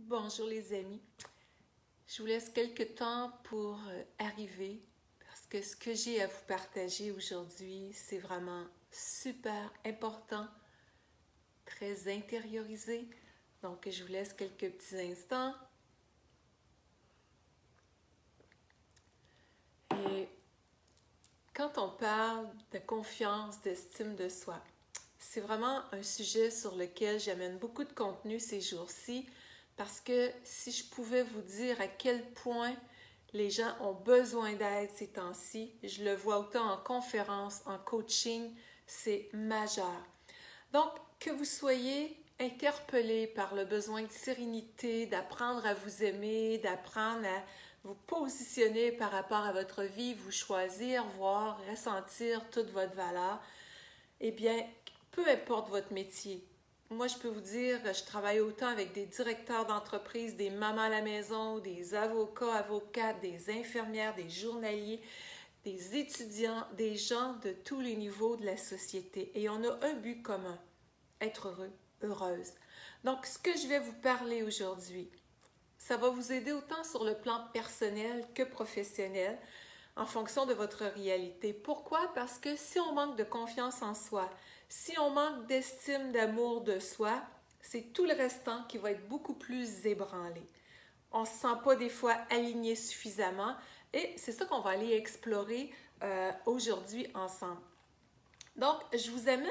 Bonjour les amis, je vous laisse quelques temps pour arriver parce que ce que j'ai à vous partager aujourd'hui, c'est vraiment super important, très intériorisé. Donc je vous laisse quelques petits instants. Et quand on parle de confiance, d'estime de soi, c'est vraiment un sujet sur lequel j'amène beaucoup de contenu ces jours-ci parce que si je pouvais vous dire à quel point les gens ont besoin d'aide ces temps-ci, je le vois autant en conférence, en coaching, c'est majeur. Donc, que vous soyez interpellé par le besoin de sérénité, d'apprendre à vous aimer, d'apprendre à vous positionner par rapport à votre vie, vous choisir, voir, ressentir toute votre valeur, eh bien, peu importe votre métier. Moi, je peux vous dire, je travaille autant avec des directeurs d'entreprise, des mamans à la maison, des avocats, avocates, des infirmières, des journaliers, des étudiants, des gens de tous les niveaux de la société. Et on a un but commun, être heureux, heureuse. Donc, ce que je vais vous parler aujourd'hui, ça va vous aider autant sur le plan personnel que professionnel en fonction de votre réalité. Pourquoi? Parce que si on manque de confiance en soi, si on manque d'estime, d'amour de soi, c'est tout le restant qui va être beaucoup plus ébranlé. On ne se sent pas des fois aligné suffisamment et c'est ça qu'on va aller explorer aujourd'hui ensemble. Donc, je vous amène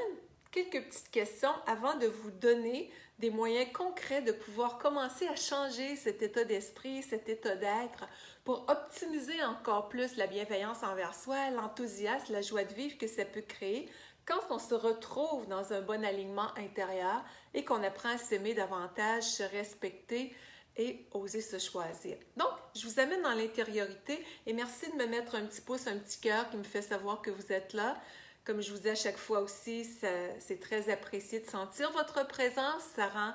quelques petites questions avant de vous donner des moyens concrets de pouvoir commencer à changer cet état d'esprit, cet état d'être pour optimiser encore plus la bienveillance envers soi, l'enthousiasme, la joie de vivre que ça peut créer quand on se retrouve dans un bon alignement intérieur et qu'on apprend à s'aimer davantage, se respecter et oser se choisir. Donc, je vous amène dans l'intériorité et merci de me mettre un petit pouce, un petit cœur qui me fait savoir que vous êtes là. Comme je vous dis à chaque fois aussi, c'est très apprécié de sentir votre présence. Ça rend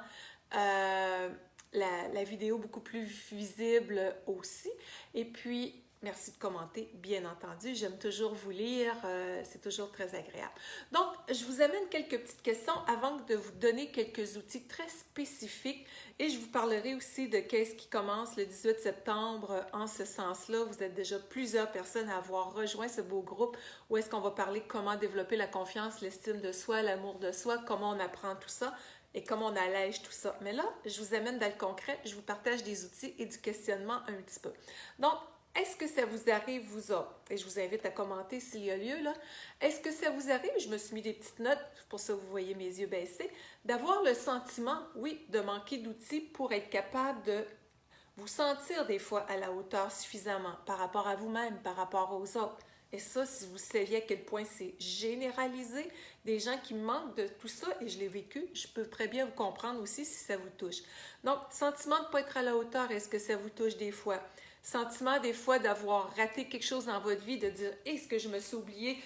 la vidéo beaucoup plus visible aussi. Et puis, merci de commenter, bien entendu. J'aime toujours vous lire, c'est toujours très agréable. Donc, je vous amène quelques petites questions avant de vous donner quelques outils très spécifiques et je vous parlerai aussi de qu'est-ce qui commence le 18 septembre en ce sens-là. Vous êtes déjà plusieurs personnes à avoir rejoint ce beau groupe où est-ce qu'on va parler comment développer la confiance, l'estime de soi, l'amour de soi, comment on apprend tout ça et comment on allège tout ça. Mais là, je vous amène dans le concret, je vous partage des outils et du questionnement un petit peu. Donc, est-ce que ça vous arrive, vous autres? Et je vous invite à commenter s'il y a lieu, là. Est-ce que ça vous arrive, je me suis mis des petites notes, pour ça vous voyez mes yeux baissés, d'avoir le sentiment, oui, de manquer d'outils pour être capable de vous sentir des fois à la hauteur suffisamment par rapport à vous-même, par rapport aux autres. Et ça, si vous saviez à quel point c'est généralisé, des gens qui manquent de tout ça, et je l'ai vécu, je peux très bien vous comprendre aussi si ça vous touche. Donc, sentiment de ne pas être à la hauteur, est-ce que ça vous touche des fois? Sentiment des fois d'avoir raté quelque chose dans votre vie, de dire « Est-ce que je me suis oublié?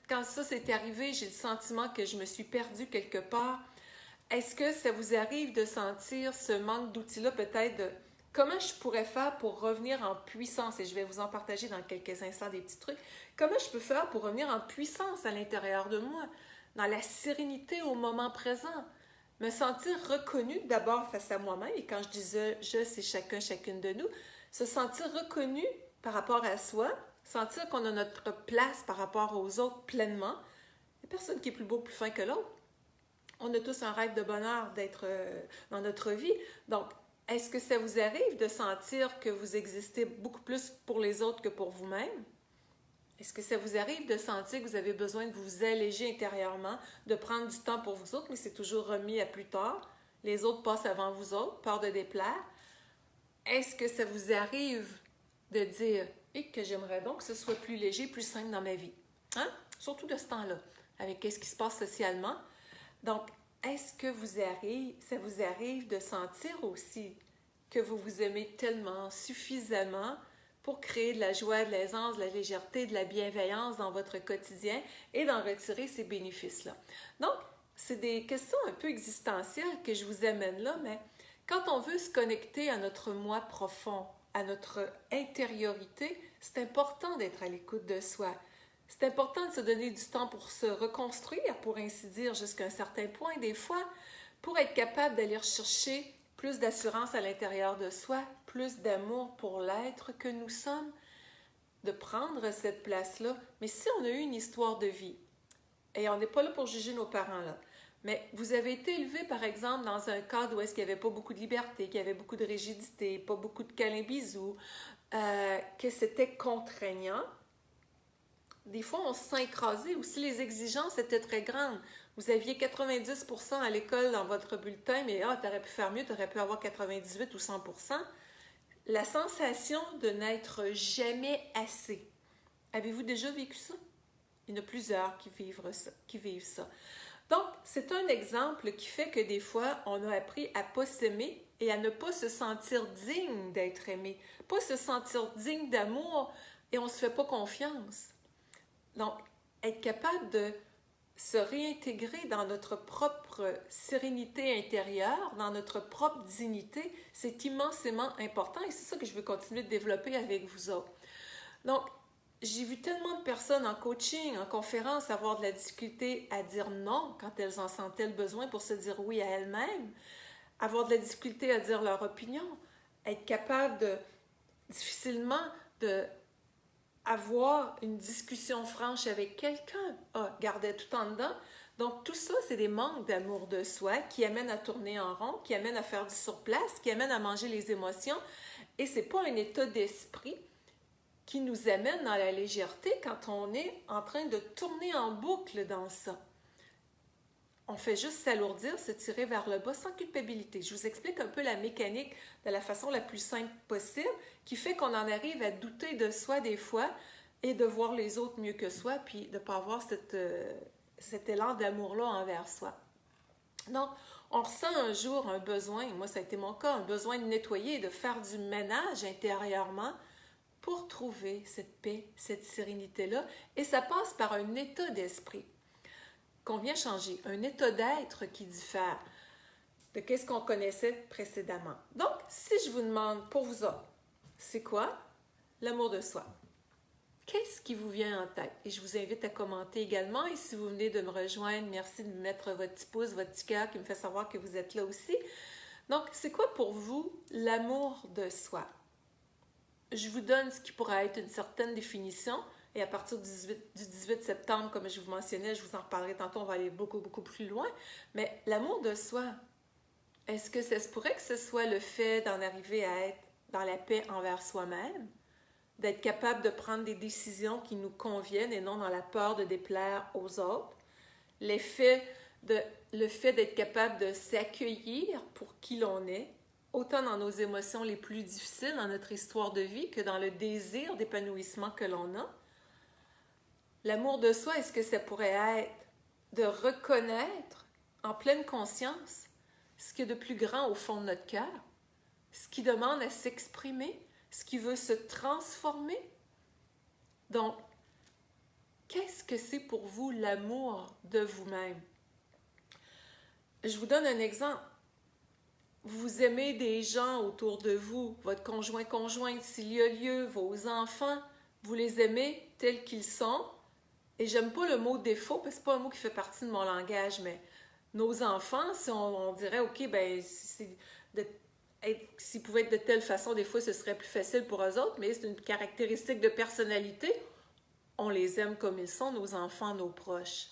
Quand ça s'est arrivé, j'ai le sentiment que je me suis perdue quelque part. » Est-ce que ça vous arrive de sentir ce manque d'outils-là, peut-être de comment je pourrais faire pour revenir en puissance? Et je vais vous en partager dans quelques instants des petits trucs. Comment je peux faire pour revenir en puissance à l'intérieur de moi, dans la sérénité au moment présent? Me sentir reconnu d'abord face à moi-même, et quand je dis je, c'est chacun, chacune de nous, se sentir reconnu par rapport à soi, sentir qu'on a notre place par rapport aux autres pleinement. Il n'y a personne qui est plus beau, plus fin que l'autre. On a tous un rêve de bonheur d'être dans notre vie. Donc, est-ce que ça vous arrive de sentir que vous existez beaucoup plus pour les autres que pour vous-même? Est-ce que ça vous arrive de sentir que vous avez besoin de vous alléger intérieurement, de prendre du temps pour vous autres, mais c'est toujours remis à plus tard? Les autres passent avant vous autres, peur de déplaire. Est-ce que ça vous arrive de dire que j'aimerais donc que ce soit plus léger, plus simple dans ma vie? Hein? Surtout de ce temps-là, avec ce qui se passe socialement. Donc, est-ce que ça vous arrive de sentir aussi que vous vous aimez tellement, suffisamment pour créer de la joie, de l'aisance, de la légèreté, de la bienveillance dans votre quotidien et d'en retirer ces bénéfices-là? Donc, c'est des questions un peu existentielles que je vous amène là, mais quand on veut se connecter à notre moi profond, à notre intériorité, c'est important d'être à l'écoute de soi. C'est important de se donner du temps pour se reconstruire, pour ainsi dire, jusqu'à un certain point, des fois, pour être capable d'aller chercher plus d'assurance à l'intérieur de soi, plus d'amour pour l'être que nous sommes, de prendre cette place-là. Mais si on a eu une histoire de vie, et on n'est pas là pour juger nos parents, là, mais vous avez été élevé, par exemple, dans un cadre où est-ce qu'il n'y avait pas beaucoup de liberté, qu'il y avait beaucoup de rigidité, pas beaucoup de câlins bisous, que c'était contraignant. Des fois, on se sent écrasé. Aussi, les exigences étaient très grandes. Vous aviez 90% à l'école dans votre bulletin, mais tu aurais pu faire mieux, tu aurais pu avoir 98 ou 100%. La sensation de n'être jamais assez. Avez-vous déjà vécu ça? Il y en a plusieurs qui vivent ça. Donc, c'est un exemple qui fait que des fois, on a appris à ne pas s'aimer et à ne pas se sentir digne d'être aimé, pas se sentir digne d'amour et on ne se fait pas confiance. Donc, être capable de se réintégrer dans notre propre sérénité intérieure, dans notre propre dignité, c'est immensément important et c'est ça que je veux continuer de développer avec vous autres. Donc, j'ai vu tellement de personnes en coaching, en conférence, avoir de la difficulté à dire non quand elles en sentaient le besoin pour se dire oui à elles-mêmes, avoir de la difficulté à dire leur opinion, être capable difficilement avoir une discussion franche avec quelqu'un, gardait tout en dedans. Donc, tout ça, c'est des manques d'amour de soi qui amènent à tourner en rond, qui amènent à faire du surplace, qui amènent à manger les émotions. Et ce n'est pas un état d'esprit qui nous amène dans la légèreté quand on est en train de tourner en boucle dans ça. On fait juste s'alourdir, se tirer vers le bas sans culpabilité. Je vous explique un peu la mécanique de la façon la plus simple possible qui fait qu'on en arrive à douter de soi des fois et de voir les autres mieux que soi puis de ne pas avoir cet élan d'amour-là envers soi. Donc, on ressent un jour un besoin, moi ça a été mon cas, un besoin de nettoyer, de faire du ménage intérieurement pour trouver cette paix, cette sérénité-là. Et ça passe par un état d'esprit qu'on vient changer, un état d'être qui diffère de ce qu'on connaissait précédemment. Donc, si je vous demande pour vous autres, c'est quoi l'amour de soi? Qu'est-ce qui vous vient en tête? Et je vous invite à commenter également. Et si vous venez de me rejoindre, merci de me mettre votre petit pouce, votre petit cœur qui me fait savoir que vous êtes là aussi. Donc, c'est quoi pour vous l'amour de soi? Je vous donne ce qui pourrait être une certaine définition et à partir du 18 septembre, comme je vous mentionnais, je vous en reparlerai tantôt, on va aller beaucoup, beaucoup plus loin. Mais l'amour de soi, est-ce que ça se pourrait que ce soit le fait d'en arriver à être dans la paix envers soi-même, d'être capable de prendre des décisions qui nous conviennent et non dans la peur de déplaire aux autres, le fait d'être capable de s'accueillir pour qui l'on est, autant dans nos émotions les plus difficiles dans notre histoire de vie que dans le désir d'épanouissement que l'on a. L'amour de soi, est-ce que ça pourrait être de reconnaître en pleine conscience ce qu'il y a de plus grand au fond de notre cœur, ce qui demande à s'exprimer, ce qui veut se transformer? Donc, qu'est-ce que c'est pour vous l'amour de vous-même? Je vous donne un exemple. Vous aimez des gens autour de vous, votre conjointe, s'il y a lieu, vos enfants, vous les aimez tels qu'ils sont. Et j'aime pas le mot défaut, parce que c'est pas un mot qui fait partie de mon langage, mais nos enfants, si on dirait, OK, ben s'ils pouvaient être de telle façon, des fois, ce serait plus facile pour eux autres, mais c'est une caractéristique de personnalité. On les aime comme ils sont, nos enfants, nos proches.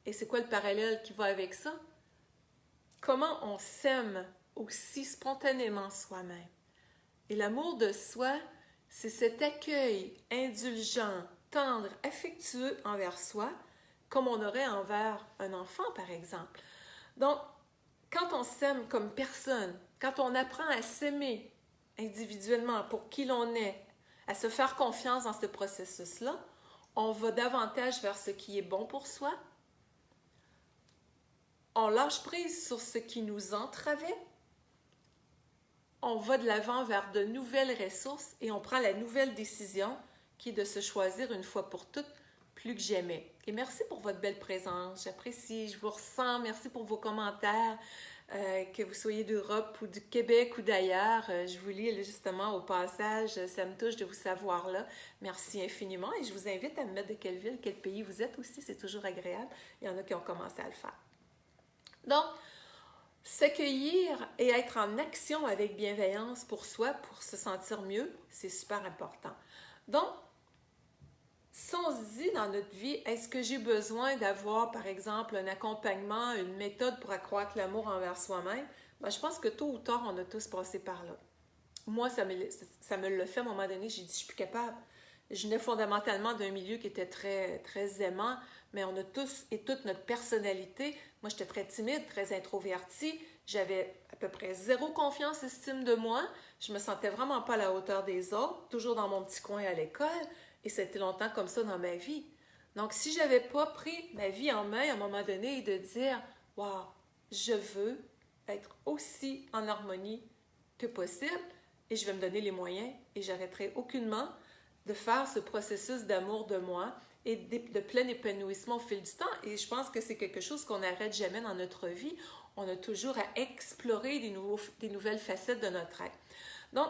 Et c'est quoi le parallèle qui va avec ça? Comment on s'aime aussi spontanément soi-même. Et l'amour de soi, c'est cet accueil indulgent, tendre, affectueux envers soi, comme on aurait envers un enfant, par exemple. Donc, quand on s'aime comme personne, quand on apprend à s'aimer individuellement pour qui l'on est, à se faire confiance dans ce processus-là, on va davantage vers ce qui est bon pour soi. On lâche prise sur ce qui nous entravait. On va de l'avant vers de nouvelles ressources et on prend la nouvelle décision qui est de se choisir une fois pour toutes plus que jamais. Et merci pour votre belle présence. J'apprécie, je vous ressens. Merci pour vos commentaires, que vous soyez d'Europe ou du Québec ou d'ailleurs. Je vous lis justement au passage. Ça me touche de vous savoir là. Merci infiniment et je vous invite à me mettre de quelle ville, quel pays vous êtes aussi. C'est toujours agréable. Il y en a qui ont commencé à le faire. Donc, S'accueillir et être en action avec bienveillance pour soi, pour se sentir mieux, c'est super important. Donc, si on se dit dans notre vie, est-ce que j'ai besoin d'avoir, par exemple, un accompagnement, une méthode pour accroître l'amour envers soi-même? Ben, je pense que tôt ou tard, on a tous passé par là. Moi, ça me l'a fait à un moment donné, j'ai dit, je suis plus capable. Je venais fondamentalement d'un milieu qui était très, très aimant, mais on a tous et toute notre personnalité. Moi, j'étais très timide, très introvertie. J'avais à peu près zéro confiance, estime de moi. Je me sentais vraiment pas à la hauteur des autres, toujours dans mon petit coin à l'école. Et c'était longtemps comme ça dans ma vie. Donc, si je n'avais pas pris ma vie en main à un moment donné et de dire, « Wow, je veux être aussi en harmonie que possible et je vais me donner les moyens et j'arrêterai aucunement de faire ce processus d'amour de moi et de plein épanouissement au fil du temps. Et je pense que c'est quelque chose qu'on n'arrête jamais dans notre vie. On a toujours à explorer des nouvelles facettes de notre être. Donc,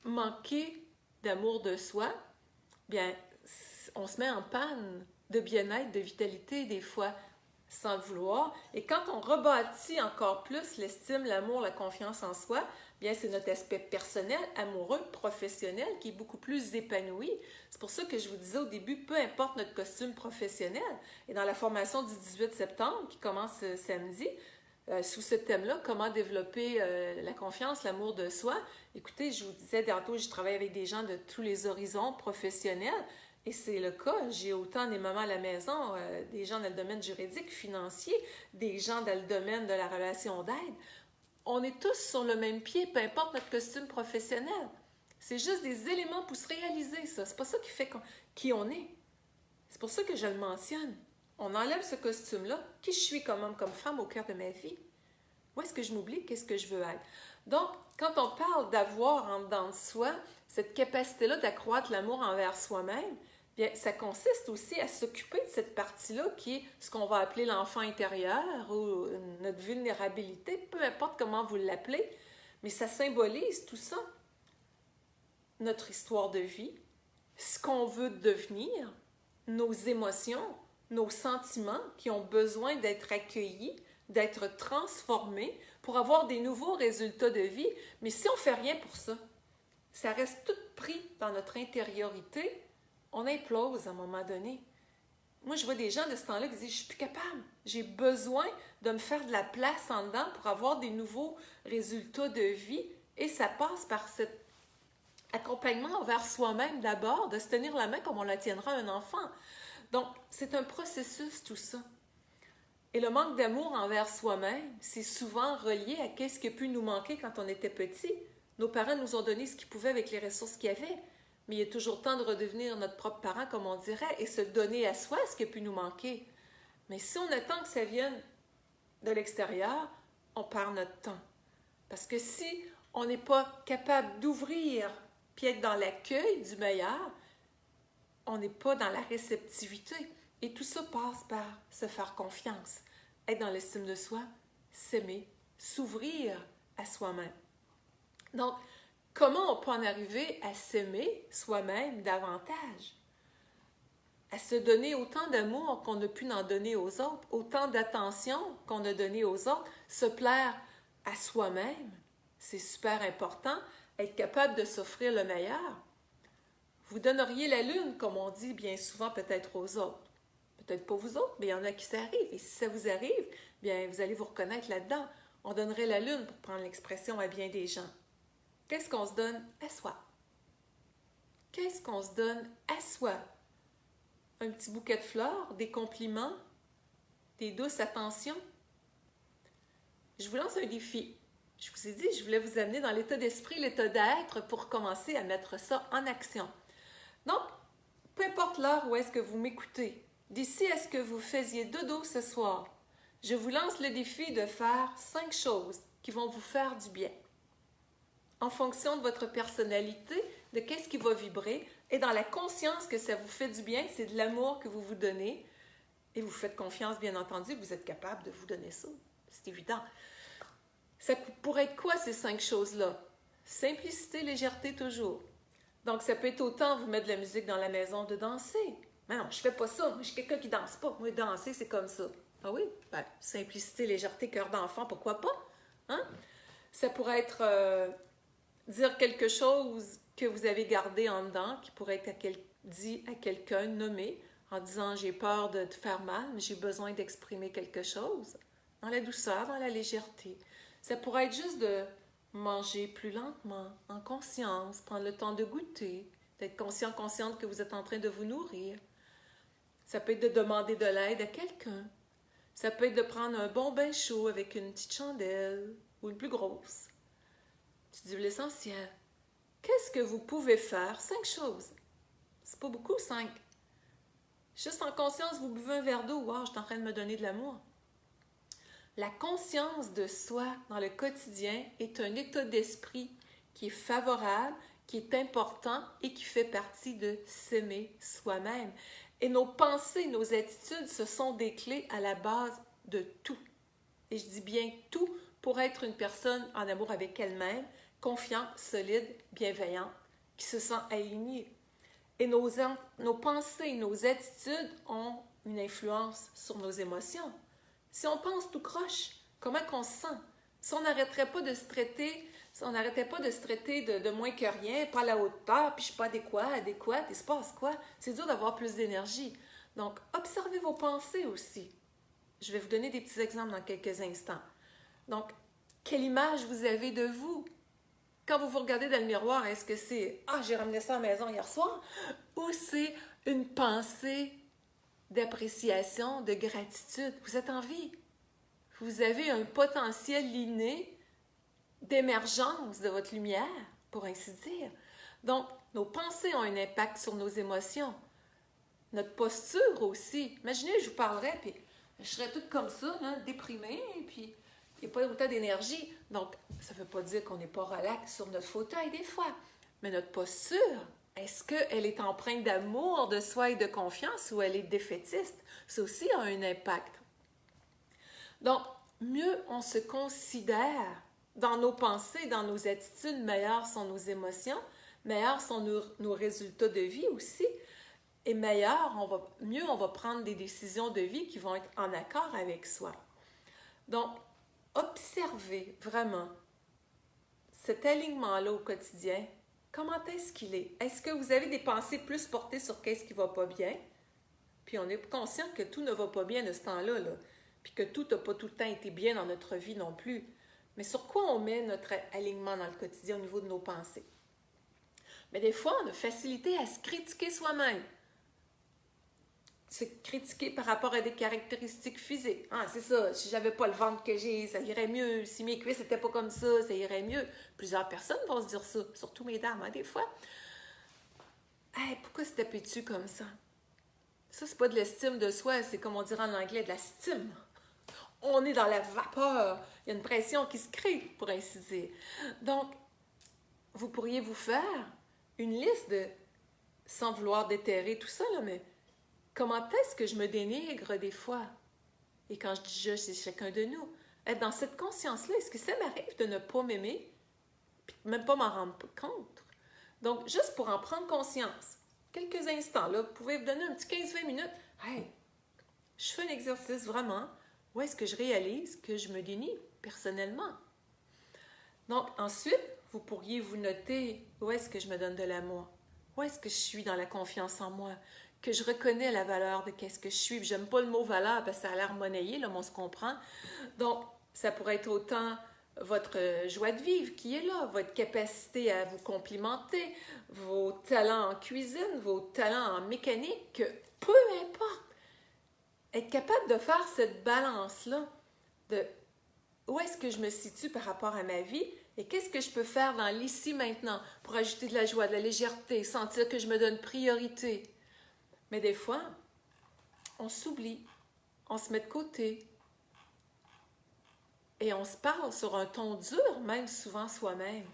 manquer d'amour de soi, bien, on se met en panne de bien-être, de vitalité des fois, sans le vouloir. Et quand on rebâtit encore plus l'estime, l'amour, la confiance en soi, bien, c'est notre aspect personnel, amoureux, professionnel qui est beaucoup plus épanoui. C'est pour ça que je vous disais au début, peu importe notre costume professionnel. Et dans la formation du 18 septembre, qui commence samedi, sous ce thème-là, comment développer la confiance, l'amour de soi. Écoutez, je vous disais tantôt, je travaille avec des gens de tous les horizons professionnels et c'est le cas. J'ai autant des mamans à la maison, des gens dans le domaine juridique, financier, des gens dans le domaine de la relation d'aide. On est tous sur le même pied, peu importe notre costume professionnel. C'est juste des éléments pour se réaliser, ça. C'est pas ça qui fait qui on est. C'est pour ça que je le mentionne. On enlève ce costume-là. Qui je suis comme homme, comme femme au cœur de ma vie? Où est-ce que je m'oublie? Qu'est-ce que je veux être? Donc, quand on parle d'avoir en dedans de soi cette capacité-là d'accroître l'amour envers soi-même, bien, ça consiste aussi à s'occuper de cette partie-là qui est ce qu'on va appeler l'enfant intérieur ou notre vulnérabilité, peu importe comment vous l'appelez, mais ça symbolise tout ça. Notre histoire de vie, ce qu'on veut devenir, nos émotions, nos sentiments qui ont besoin d'être accueillis, d'être transformés pour avoir des nouveaux résultats de vie. Mais si on ne fait rien pour ça, ça reste tout pris dans notre intériorité, on implose à un moment donné. Moi, je vois des gens de ce temps-là qui disent « Je suis plus capable, j'ai besoin de me faire de la place en dedans pour avoir des nouveaux résultats de vie. » Et ça passe par cet accompagnement envers soi-même d'abord, de se tenir la main comme on la tiendra à un enfant. Donc, c'est un processus, tout ça. Et le manque d'amour envers soi-même, c'est souvent relié à qu'est-ce qui a pu nous manquer quand on était petit. Nos parents nous ont donné ce qu'ils pouvaient avec les ressources qu'ils avaient. Mais il est toujours temps de redevenir notre propre parent, comme on dirait, et se donner à soi ce qui a pu nous manquer. Mais si on attend que ça vienne de l'extérieur, on perd notre temps. Parce que si on n'est pas capable d'ouvrir puis être dans l'accueil du meilleur, on n'est pas dans la réceptivité. Et tout ça passe par se faire confiance, être dans l'estime de soi, s'aimer, s'ouvrir à soi-même. Donc, comment on peut en arriver à s'aimer soi-même davantage? À se donner autant d'amour qu'on a pu en donner aux autres, autant d'attention qu'on a donné aux autres, se plaire à soi-même, c'est super important, être capable de s'offrir le meilleur. Vous donneriez la lune, comme on dit bien souvent peut-être aux autres. Peut-être pas vous autres, mais il y en a qui ça arrive. Et si ça vous arrive, bien, vous allez vous reconnaître là-dedans. On donnerait la lune, pour prendre l'expression à bien des gens. Qu'est-ce qu'on se donne à soi? Qu'est-ce qu'on se donne à soi? Un petit bouquet de fleurs, des compliments, des douces attentions? Je vous lance un défi. Je vous ai dit, je voulais vous amener dans l'état d'esprit, l'état d'être pour commencer à mettre ça en action. Donc, peu importe l'heure où est-ce que vous m'écoutez, d'ici à ce que vous faisiez dodo ce soir, je vous lance le défi de faire 5 choses qui vont vous faire du bien. En fonction de votre personnalité, de qu'est-ce qui va vibrer, et dans la conscience que ça vous fait du bien, c'est de l'amour que vous vous donnez, et vous faites confiance, bien entendu, vous êtes capable de vous donner ça. C'est évident. Ça pourrait être quoi ces 5 choses-là? Simplicité, légèreté, toujours. Donc, ça peut être autant vous mettre de la musique dans la maison, de danser. Mais non, je fais pas ça. Moi, je suis quelqu'un qui danse pas. Moi, danser, c'est comme ça. Ah oui? Ben, simplicité, légèreté, cœur d'enfant, pourquoi pas? Hein? Ça pourrait être dire quelque chose que vous avez gardé en dedans, qui pourrait être dit à quelqu'un, nommé, en disant « j'ai peur de te faire mal, mais j'ai besoin d'exprimer quelque chose », dans la douceur, dans la légèreté. Ça pourrait être juste de manger plus lentement, en conscience, prendre le temps de goûter, d'être conscient, consciente que vous êtes en train de vous nourrir. Ça peut être de demander de l'aide à quelqu'un. Ça peut être de prendre un bon bain chaud avec une petite chandelle ou une plus grosse. Tu dis l'essentiel. Qu'est-ce que vous pouvez faire? 5 choses. C'est pas beaucoup, 5. Juste en conscience, vous buvez un verre d'eau. Wow, je suis en train de me donner de l'amour. La conscience de soi dans le quotidien est un état d'esprit qui est favorable, qui est important et qui fait partie de s'aimer soi-même. Et nos pensées, nos attitudes, ce sont des clés à la base de tout. Et je dis bien tout pour être une personne en amour avec elle-même, confiante, solide, bienveillante, qui se sent alignée. Et nos pensées, nos attitudes ont une influence sur nos émotions. Si on pense tout croche, comment qu'on se sent? Si on n'arrêterait pas de se traiter, si on n'arrêtait pas de se traiter de moins que rien, pas à la hauteur, puis je suis pas adéquate, il se passe quoi? C'est dur d'avoir plus d'énergie. Donc, observez vos pensées aussi. Je vais vous donner des petits exemples dans quelques instants. Donc, quelle image vous avez de vous? Quand vous vous regardez dans le miroir, est-ce que c'est « Ah, j'ai ramené ça à la maison hier soir » ou c'est une pensée d'appréciation, de gratitude? Vous êtes en vie. Vous avez un potentiel inné d'émergence de votre lumière, pour ainsi dire. Donc, nos pensées ont un impact sur nos émotions. Notre posture aussi. Imaginez, je vous parlerais, puis je serais toute comme ça, hein, déprimée, puis il n'y a pas autant d'énergie. Donc, ça ne veut pas dire qu'on n'est pas relax sur notre fauteuil des fois. Mais notre posture, est-ce qu'elle est empreinte d'amour de soi et de confiance ou elle est défaitiste? Ça aussi a un impact. Donc, mieux on se considère dans nos pensées, dans nos attitudes, meilleures sont nos émotions, meilleurs sont nos résultats de vie aussi, et mieux on va prendre des décisions de vie qui vont être en accord avec soi. Donc, observez vraiment cet alignement-là au quotidien. Comment est-ce qu'il est? Est-ce que vous avez des pensées plus portées sur qu'est-ce qui ne va pas bien? Puis on est conscient que tout ne va pas bien de ce temps-là, là. Puis que tout n'a pas tout le temps été bien dans notre vie non plus. Mais sur quoi on met notre alignement dans le quotidien au niveau de nos pensées? Mais des fois, on a facilité à se critiquer soi-même. Se critiquer par rapport à des caractéristiques physiques. Ah, c'est ça, si j'avais pas le ventre que j'ai, ça irait mieux. Si mes cuisses n'étaient pas comme ça irait mieux. Plusieurs personnes vont se dire ça, surtout mesdames, hein, des fois. Hey, pourquoi se taper-tu comme ça? Ça, c'est pas de l'estime de soi, c'est comme on dirait en anglais, de la stime. On est dans la vapeur. Il y a une pression qui se crée, pour ainsi dire. Donc, vous pourriez vous faire une liste de, sans vouloir déterrer tout ça, là, mais comment est-ce que je me dénigre des fois? Et quand je dis je, c'est chacun de nous. Être dans cette conscience-là, est-ce que ça m'arrive de ne pas m'aimer, puis même pas m'en rendre compte? Donc, juste pour en prendre conscience, quelques instants, là, vous pouvez vous donner un petit 15-20 minutes. Hey, je fais un exercice vraiment. Où est-ce que je réalise que je me dénie personnellement? Donc, ensuite, vous pourriez vous noter où est-ce que je me donne de l'amour? Où est-ce que je suis dans la confiance en moi? Que je reconnais la valeur de qu'est-ce que je suis. J'aime pas le mot valeur parce que ça a l'air monnayé, là, mais on se comprend. Donc, ça pourrait être autant votre joie de vivre qui est là, votre capacité à vous complimenter, vos talents en cuisine, vos talents en mécanique, que peu importe. Être capable de faire cette balance-là de où est-ce que je me situe par rapport à ma vie et qu'est-ce que je peux faire dans l'ici maintenant pour ajouter de la joie, de la légèreté, sentir que je me donne priorité. Mais des fois, on s'oublie, on se met de côté et on se parle sur un ton dur, même souvent soi-même.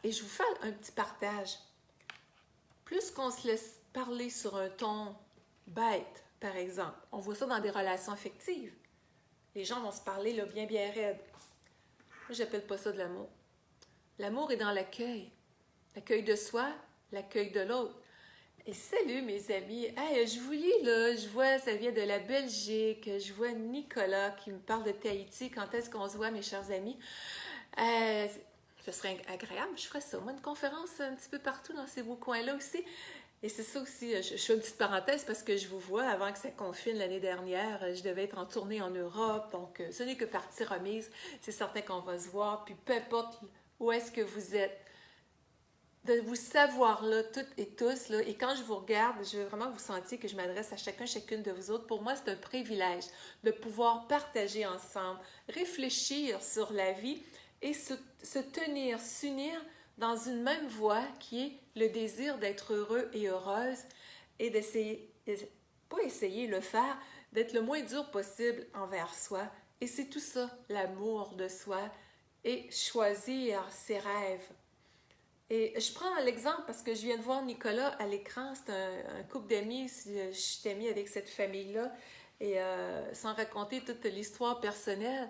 Et je vous fais un petit partage. Plus qu'on se laisse parler sur un ton bête, par exemple, on voit ça dans des relations affectives. Les gens vont se parler là, bien, bien raide. Moi, j'appelle pas ça de l'amour. L'amour est dans l'accueil. L'accueil de soi, l'accueil de l'autre. Et salut mes amis, hey, je vous lis là, je vois, ça vient de la Belgique, je vois Nicolas qui me parle de Tahiti, quand est-ce qu'on se voit mes chers amis? Euh, Ce serait agréable, je ferais ça, moi une conférence un petit peu partout dans ces beaux coins-là aussi. Et c'est ça aussi, je fais une petite parenthèse parce que je vous vois, avant que ça confine l'année dernière, je devais être en tournée en Europe, donc ce n'est que partie remise, c'est certain qu'on va se voir, puis peu importe où est-ce que vous êtes, de vous savoir là, toutes et tous, là, et quand je vous regarde, je veux vraiment que vous sentiez que je m'adresse à chacun, chacune de vous autres. Pour moi, c'est un privilège de pouvoir partager ensemble, réfléchir sur la vie et se tenir, s'unir dans une même voie qui est le désir d'être heureux et heureuse et d'essayer, pas essayer, le faire, d'être le moins dur possible envers soi. Et c'est tout ça, l'amour de soi et choisir ses rêves. Et je prends l'exemple parce que je viens de voir Nicolas à l'écran, c'est un couple d'amis, je suis amie avec cette famille-là, et sans raconter toute l'histoire personnelle,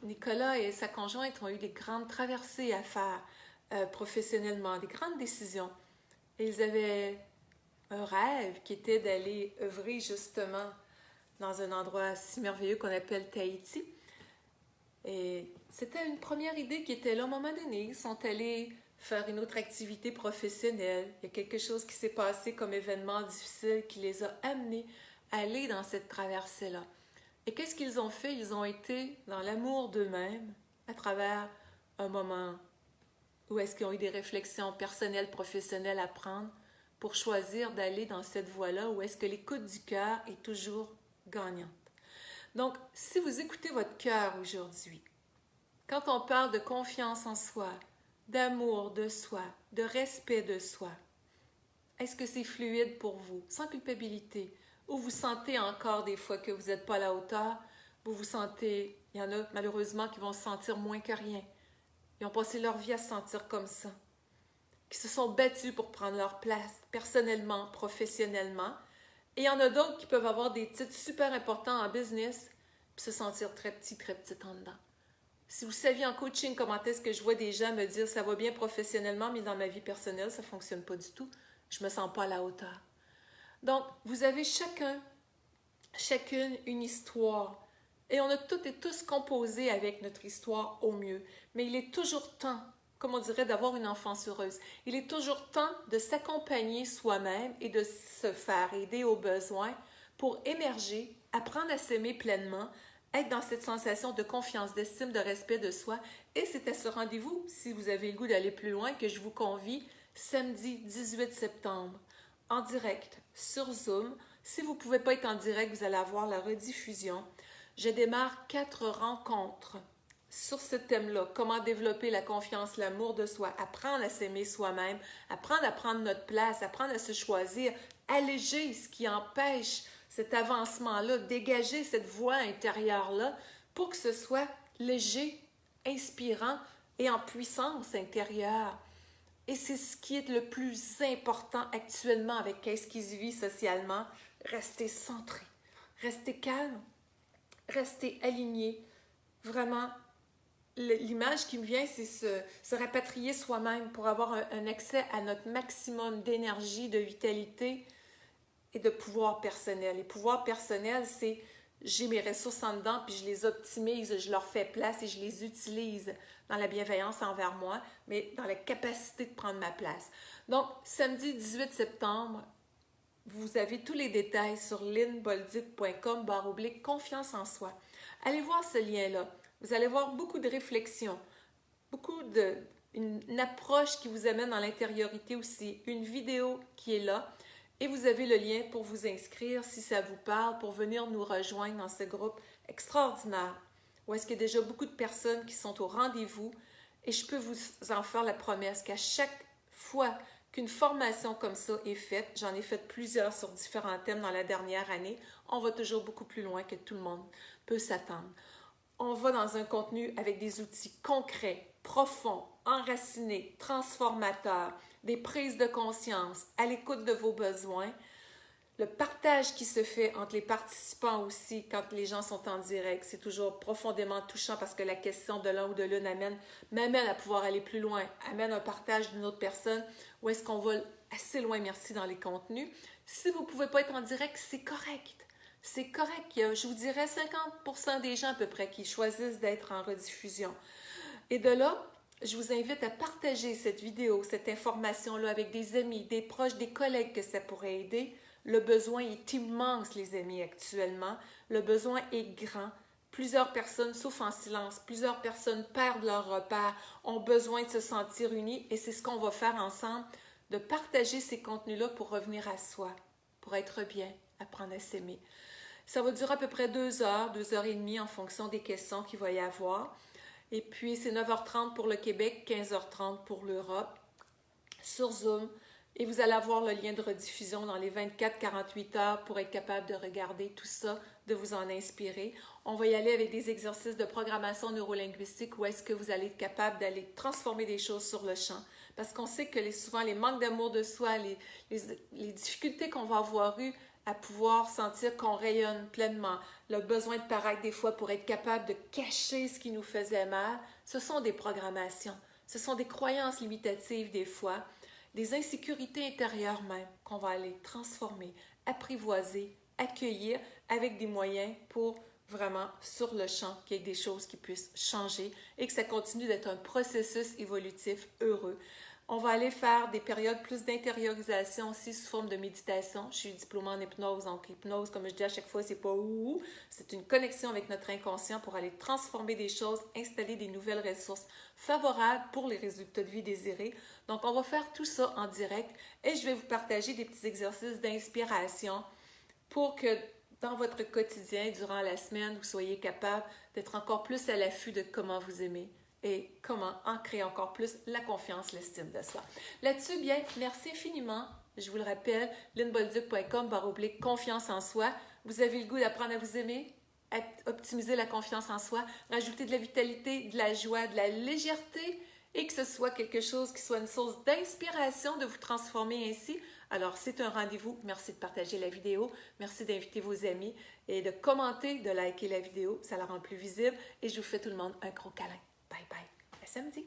Nicolas et sa conjointe ont eu des grandes traversées à faire professionnellement, des grandes décisions. Et ils avaient un rêve qui était d'aller œuvrer justement dans un endroit si merveilleux qu'on appelle Tahiti. Et c'était une première idée qui était là à un moment donné. Ils sont allés faire une autre activité professionnelle. Il y a quelque chose qui s'est passé comme événement difficile qui les a amenés à aller dans cette traversée-là. Et qu'est-ce qu'ils ont fait? Ils ont été dans l'amour d'eux-mêmes à travers un moment où est-ce qu'ils ont eu des réflexions personnelles, professionnelles à prendre pour choisir d'aller dans cette voie-là où est-ce que l'écoute du cœur est toujours gagnante. Donc, si vous écoutez votre cœur aujourd'hui, quand on parle de confiance en soi, d'amour de soi, de respect de soi, est-ce que c'est fluide pour vous, sans culpabilité, ou vous sentez encore des fois que vous n'êtes pas à la hauteur, vous sentez, il y en a malheureusement qui vont se sentir moins que rien. Ils ont passé leur vie à se sentir comme ça, qui se sont battus pour prendre leur place, personnellement, professionnellement. Et il y en a d'autres qui peuvent avoir des titres super importants en business, puis se sentir très petit en dedans. Si vous saviez en coaching comment est-ce que je vois des gens me dire « ça va bien professionnellement, mais dans ma vie personnelle, ça ne fonctionne pas du tout. Je ne me sens pas à la hauteur. » Donc, vous avez chacune une histoire. Et on a toutes et tous composé avec notre histoire au mieux. Mais il est toujours temps, comme on dirait, d'avoir une enfance heureuse. Il est toujours temps de s'accompagner soi-même et de se faire aider aux besoins pour émerger, apprendre à s'aimer pleinement, être dans cette sensation de confiance, d'estime, de respect de soi. Et c'est à ce rendez-vous, si vous avez le goût d'aller plus loin, que je vous convie samedi 18 septembre, en direct, sur Zoom. Si vous ne pouvez pas être en direct, vous allez avoir la rediffusion. Je démarre 4 rencontres sur ce thème-là. Comment développer la confiance, l'amour de soi, apprendre à s'aimer soi-même, apprendre à prendre notre place, apprendre à se choisir, alléger ce qui empêche cet avancement-là, dégager cette voie intérieure-là pour que ce soit léger, inspirant et en puissance intérieure. Et c'est ce qui est le plus important actuellement avec ce qui se vit socialement. Rester centré, rester calme, rester aligné. Vraiment, l'image qui me vient, c'est se rapatrier soi-même pour avoir un accès à notre maximum d'énergie, de vitalité et de pouvoir personnel. Et pouvoir personnel, c'est j'ai mes ressources en dedans, puis je les optimise, je leur fais place et je les utilise dans la bienveillance envers moi, mais dans la capacité de prendre ma place. Donc, samedi 18 septembre, vous avez tous les détails sur linbolduc.com/confiance en soi. Allez voir ce lien-là. Vous allez voir beaucoup de réflexions, une approche qui vous amène dans l'intériorité aussi, une vidéo qui est là. Et vous avez le lien pour vous inscrire si ça vous parle, pour venir nous rejoindre dans ce groupe extraordinaire, où est-ce qu'il y a déjà beaucoup de personnes qui sont au rendez-vous. Et je peux vous en faire la promesse qu'à chaque fois qu'une formation comme ça est faite, j'en ai fait plusieurs sur différents thèmes dans la dernière année, on va toujours beaucoup plus loin que tout le monde peut s'attendre. On va dans un contenu avec des outils concrets, profonds, enracinés, transformateurs, des prises de conscience, à l'écoute de vos besoins, le partage qui se fait entre les participants aussi quand les gens sont en direct, c'est toujours profondément touchant parce que la question de l'un ou de l'une m'amène à pouvoir aller plus loin, amène un partage d'une autre personne où est-ce qu'on va assez loin, merci, dans les contenus. Si vous ne pouvez pas être en direct, c'est correct. C'est correct. Je vous dirais 50% des gens à peu près qui choisissent d'être en rediffusion. Et de là, je vous invite à partager cette vidéo, cette information-là avec des amis, des proches, des collègues que ça pourrait aider. Le besoin est immense, les amis, actuellement. Le besoin est grand. Plusieurs personnes souffrent en silence. Plusieurs personnes perdent leur repère, ont besoin de se sentir unies. Et c'est ce qu'on va faire ensemble, de partager ces contenus-là pour revenir à soi, pour être bien, apprendre à s'aimer. Ça va durer à peu près 2 heures, 2 heures et demie en fonction des questions qu'il va y avoir. Et puis, c'est 9h30 pour le Québec, 15h30 pour l'Europe, sur Zoom. Et vous allez avoir le lien de rediffusion dans les 24-48 heures pour être capable de regarder tout ça, de vous en inspirer. On va y aller avec des exercices de programmation neurolinguistique où est-ce que vous allez être capable d'aller transformer des choses sur le champ. Parce qu'on sait que souvent, les manques d'amour de soi, les difficultés qu'on va avoir eues à pouvoir sentir qu'on rayonne pleinement, le besoin de paraître des fois pour être capable de cacher ce qui nous faisait mal, ce sont des programmations, ce sont des croyances limitatives des fois, des insécurités intérieures même qu'on va aller transformer, apprivoiser, accueillir avec des moyens pour vraiment sur le champ qu'il y ait des choses qui puissent changer et que ça continue d'être un processus évolutif heureux. On va aller faire des périodes plus d'intériorisation aussi sous forme de méditation. Je suis diplômée en hypnose, donc l'hypnose, comme je dis à chaque fois, c'est pas ouh, c'est une connexion avec notre inconscient pour aller transformer des choses, installer des nouvelles ressources favorables pour les résultats de vie désirés. Donc, on va faire tout ça en direct et je vais vous partager des petits exercices d'inspiration pour que dans votre quotidien, durant la semaine, vous soyez capable d'être encore plus à l'affût de comment vous aimez et comment en créer encore plus la confiance, l'estime de soi. Là-dessus, bien, merci infiniment. Je vous le rappelle, lynnbolduc.com/confiance en soi. Vous avez le goût d'apprendre à vous aimer, à optimiser la confiance en soi, rajouter de la vitalité, de la joie, de la légèreté et que ce soit quelque chose qui soit une source d'inspiration de vous transformer ainsi. Alors, c'est un rendez-vous. Merci de partager la vidéo. Merci d'inviter vos amis et de commenter, de liker la vidéo. Ça la rend plus visible. Et je vous fais tout le monde un gros câlin. Bye bye. À samedi.